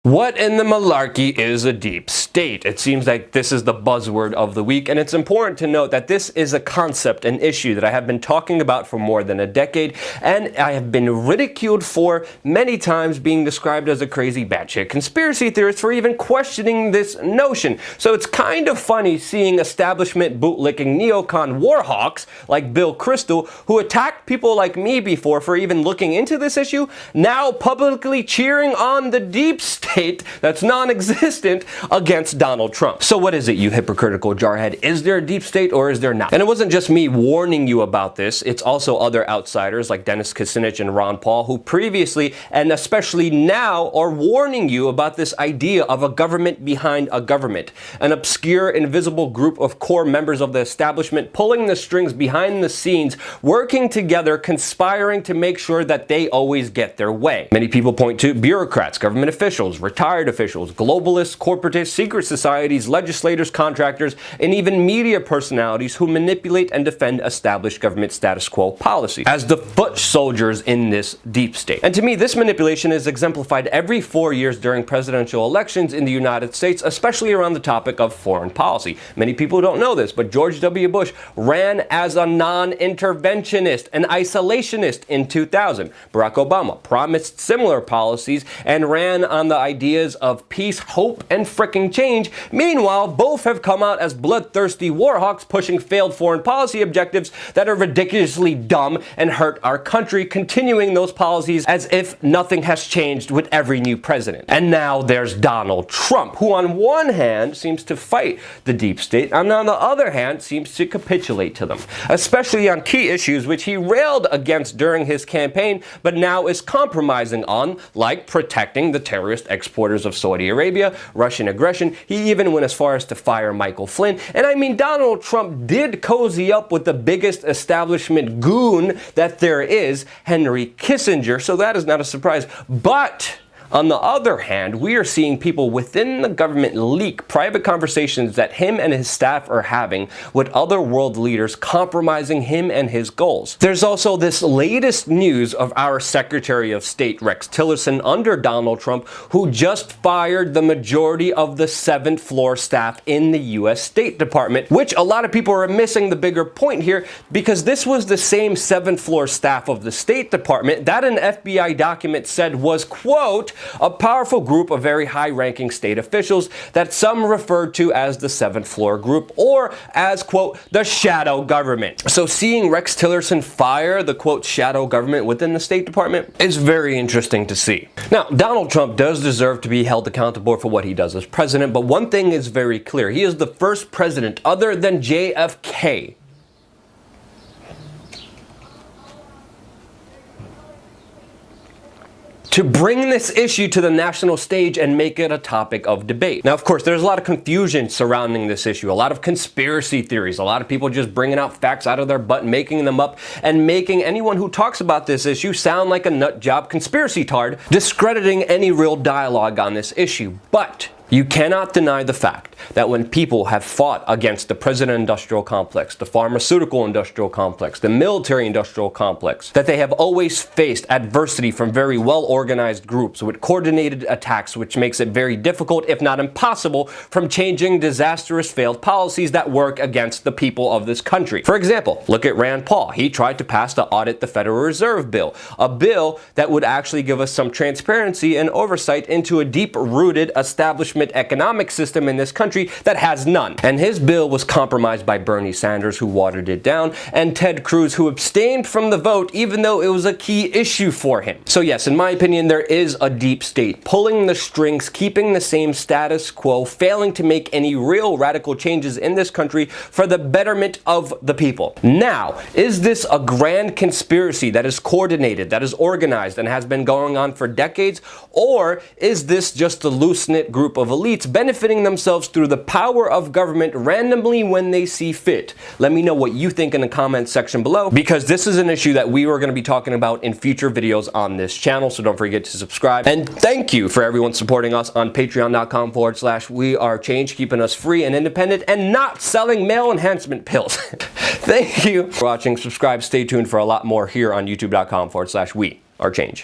What in the malarkey is a deep state? It seems like this is the buzzword of the week, and it's important to note that this is a concept, an issue that I have been talking about for more than a decade, and I have been ridiculed for many times, being described as a crazy batshit conspiracy theorist for even questioning this notion. So it's kind of funny seeing establishment bootlicking neocon warhawks like Bill Kristol, who attacked people like me before for even looking into this issue, now publicly cheering on the deep state that's non-existent against Donald Trump. So what is it, you hypocritical jarhead? Is there a deep state or is there not? And it wasn't just me warning you about this, it's also other outsiders like Dennis Kucinich and Ron Paul who previously and especially now are warning you about this idea of a government behind a government, an obscure, invisible group of core members of the establishment pulling the strings behind the scenes, working together, conspiring to make sure that they always get their way. Many people point to bureaucrats, government officials, retired officials, globalists, corporatists, secret societies, legislators, contractors, and even media personalities who manipulate and defend established government status quo policy as the foot soldiers in this deep state. And to me, this manipulation is exemplified every 4 years during presidential elections in the United States, especially around the topic of foreign policy. Many people don't know this, but George W. Bush ran as a non-interventionist, an isolationist in 2000. Barack Obama promised similar policies and ran on the ideas of peace, hope, and fricking change. Meanwhile, both have come out as bloodthirsty warhawks pushing failed foreign policy objectives that are ridiculously dumb and hurt our country, continuing those policies as if nothing has changed with every new president. And now there's Donald Trump, who on one hand seems to fight the deep state, and on the other hand seems to capitulate to them, especially on key issues which he railed against during his campaign, but now is compromising on, like protecting the terrorist exporters of Saudi Arabia, Russian aggression. He even went as far as to fire Michael Flynn. And I mean, Donald Trump did cozy up with the biggest establishment goon that there is, Henry Kissinger, so that is not a surprise. But on the other hand, we are seeing people within the government leak private conversations that him and his staff are having with other world leaders, compromising him and his goals. There's also this latest news of our Secretary of State, Rex Tillerson, under Donald Trump, who just fired the majority of the 7th floor staff in the U.S. State Department, which a lot of people are missing the bigger point here, because this was the same 7th floor staff of the State Department that an FBI document said was, quote, a powerful group of very high-ranking state officials that some referred to as the 7th floor group, or as, quote, the shadow government. So seeing Rex Tillerson fire the, quote, shadow government within the State Department is very interesting to see. Now, Donald Trump does deserve to be held accountable for what he does as president, but one thing is very clear. He is the first president other than JFK to bring this issue to the national stage and make it a topic of debate. Now, of course, there's a lot of confusion surrounding this issue, a lot of conspiracy theories, a lot of people just bringing out facts out of their butt, making them up, and making anyone who talks about this issue sound like a nut job conspiracy tard, discrediting any real dialogue on this issue. But you cannot deny the fact that when people have fought against the prison-industrial complex, the pharmaceutical-industrial complex, the military-industrial complex, that they have always faced adversity from very well-organized groups with coordinated attacks, which makes it very difficult, if not impossible, from changing disastrous failed policies that work against the people of this country. For example, look at Rand Paul. He tried to pass the Audit the Federal Reserve bill, a bill that would actually give us some transparency and oversight into a deep-rooted establishment economic system in this country that has none. And his bill was compromised by Bernie Sanders, who watered it down, and Ted Cruz, who abstained from the vote even though it was a key issue for him. So yes, in my opinion, there is a deep state pulling the strings, keeping the same status quo, failing to make any real radical changes in this country for the betterment of the people. Now, is this a grand conspiracy that is coordinated, that is organized, and has been going on for decades? Or is this just a loose-knit group of elites benefiting themselves through the power of government randomly when they see fit? Let me know what you think in the comments section below, because this is an issue that we are going to be talking about in future videos on this channel, so don't forget to subscribe. And thank you for everyone supporting us on patreon.com/wearechange, keeping us free and independent and not selling male enhancement pills. Thank you for watching. Subscribe, stay tuned for a lot more here on youtube.com/wearechange.